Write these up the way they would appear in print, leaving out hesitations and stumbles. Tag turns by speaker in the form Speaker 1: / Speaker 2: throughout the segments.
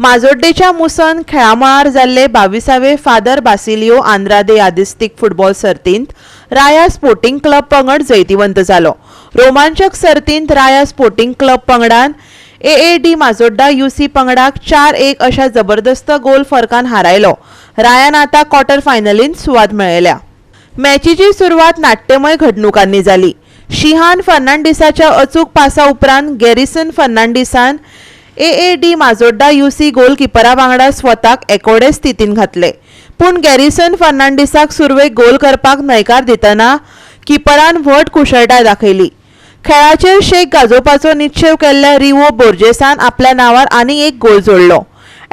Speaker 1: माजोड्डेच्या मुसन खेळामळार जाल्ले 22वे father Basilio Andrade यादिस्तीक football सर्तींत राया स्पोर्टिंग क्लब पंगड जैतिवंत जालो। रोमांचक सर्तींत राया स्पोर्टिंग क्लब पंगडान एएडी माजोड्डा यूसी पंगडाक 4-1 अशा जबरदस्त गोल फरकान हारायलो। रायान आता क्वार्टर फायनलींत सुवात मेळयल्या। मॅचीची सुरवात नाट्यमय घडणुकांनी जाली। शिहान फर्नांडिसाच्या अचूक पासा उपरांत गॅरिसन फर्नांडिसान एएडी माजोड्डा यूसी गोलकीपरा वांगडा स्वताक एकोडे स्थितीन घातले, पूण गॅरिसन फर्नांडिसाक सुरवेक गोल करपाक न्हयकार दितना किपरान व्हड कुशळटाय दाखयली। खेळाचेर शेक गाजोवपाचो निश्चय केल्ल्या रिवो बोर्जेसान आपल्या नांवार आनी एक गोल जोडलो।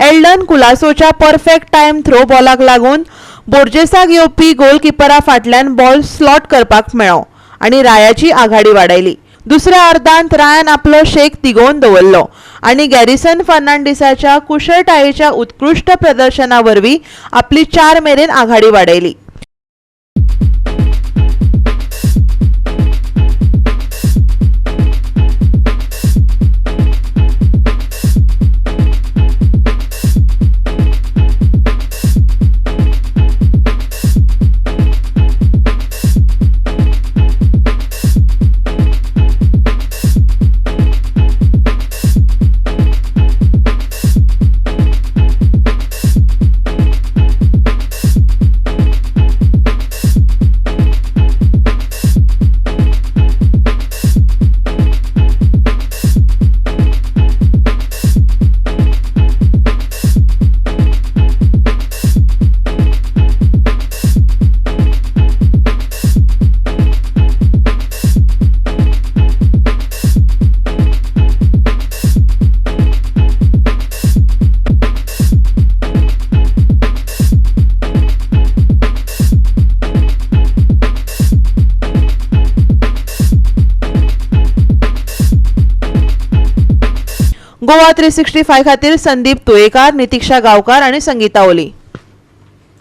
Speaker 1: एल्डन कुलासोच्या परफेक्ट टाइम थ्रो बॉलाक लागून बोर्जेसाक येवपी गोलकीपरा फाटल्यान बॉल स्लॉट करपाक मेळ्ळो आनी रायाची आघाडी वाडयली। दुसऱ्या अर्धांत रायान आपलो शेक तिगोवन दवरलो आनी गॅरिसन फर्नांडिसाच्या कुशळटायेच्या उत्कृश्ट प्रदर्शना वरवीं आपली 4 मेरेन आघाडी वाडयली। गोवा 365 खातीर संदीप तुयेकार, नितीक्षा गांवकार आणि संगीता ओली।